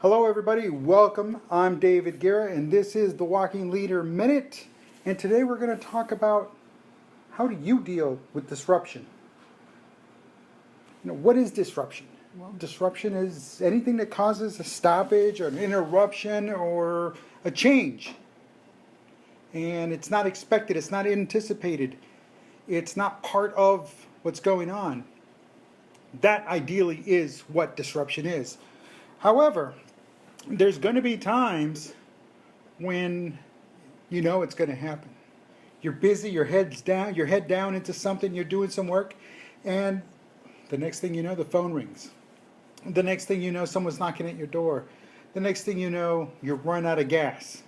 Hello everybody, welcome. I'm David Guerra and this is the Walking Leader Minute. And today we're going to talk about how do you deal with disruption. What is disruption? Well, disruption is anything that causes a stoppage or an interruption or a change. And it's not expected, it's not anticipated, it's not part of what's going on. That ideally is what disruption is. However, there's going to be times when you know it's going to happen. You're busy, your head down into something, you're doing some work, and the next thing you know, the phone rings. The next thing you know, someone's knocking at your door. The next thing you know, you're run out of gas.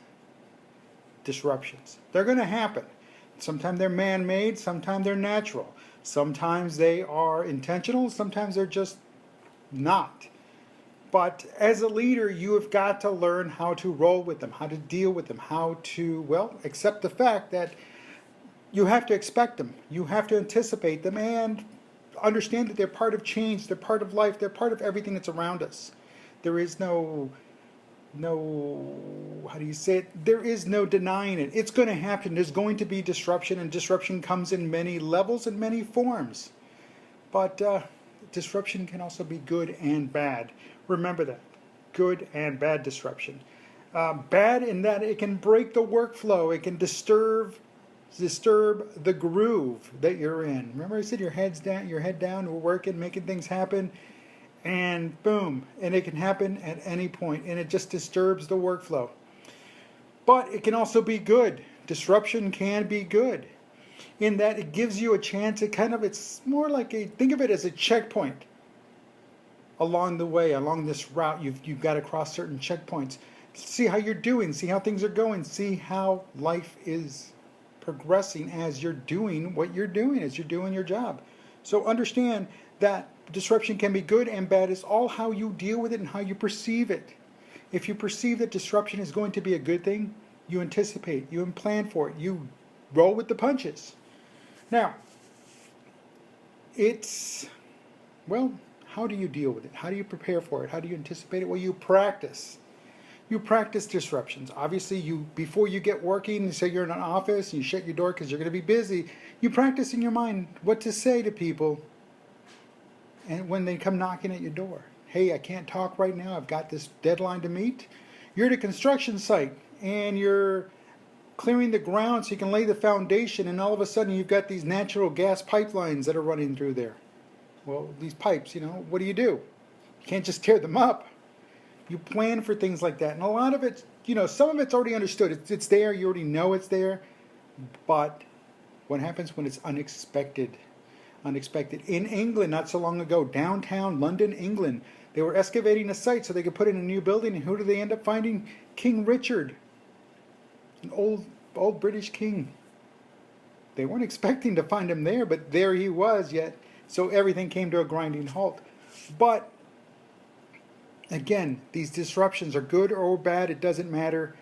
Disruptions. They're going to happen. Sometimes they're man-made, sometimes they're natural. Sometimes they are intentional, sometimes they're just not. But as a leader, you have got to learn how to roll with them, how to deal with them, how to, well, accept the fact that you have to expect them. You have to anticipate them and understand that they're part of change, they're part of life, they're part of everything that's around us. There is no, how do you say it? There is no denying it. It's going to happen. There's going to be disruption, and disruption comes in many levels and many forms. But disruption can also be good and bad. Remember that. Good and bad disruption. Bad in that it can break the workflow. It can disturb the groove that you're in. Remember I said your head down, we're working, making things happen, and boom. And it can happen at any point, and it just disturbs the workflow. But it can also be good. Disruption can be good in that it gives you a chance. It's more like think of it as a checkpoint. Along the way, along this route, you've got to cross certain checkpoints. See how you're doing, see how things are going, see how life is progressing as you're doing what you're doing, as you're doing your job. So understand that disruption can be good and bad. It's all how you deal with it and how you perceive it. If you perceive that disruption is going to be a good thing, you anticipate, you plan for it, you roll with the punches. Now, how do you deal with it? How do you prepare for it? How do you anticipate it? Well, you practice. You practice disruptions. Obviously, before you get working, say you're in an office, and you shut your door because you're going to be busy, you practice in your mind what to say to people and when they come knocking at your door. Hey, I can't talk right now. I've got this deadline to meet. You're at a construction site, and you're clearing the ground so you can lay the foundation, and all of a sudden you've got these natural gas pipelines that are running through there. Well, these pipes, what do? You can't just tear them up. You plan for things like that. And a lot of it, some of it's already understood. It's there. You already know it's there. But what happens when it's unexpected? Unexpected. In England, not so long ago, downtown London, England, they were excavating a site so they could put in a new building. And who did they end up finding? King Richard, an old British king. They weren't expecting to find him there, but there he was yet. So everything came to a grinding halt. But again, these disruptions are good or bad, it doesn't matter.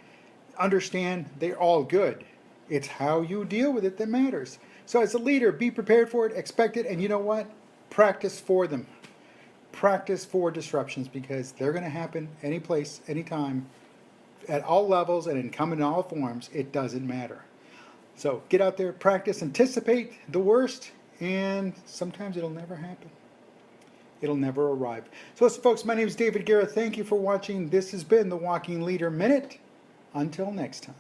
Understand, they're all good. It's how you deal with it that matters. So as a leader, be prepared for it, expect it, and you know what? Practice for them. Practice for disruptions, because they're going to happen any place, anytime, at all levels, and come in all forms. It doesn't matter. So get out there, practice, anticipate the worst, and sometimes it'll never happen. It'll never arrive. So listen, folks, my name is David Guerra. Thank you for watching. This has been the Walking Leader Minute. Until next time.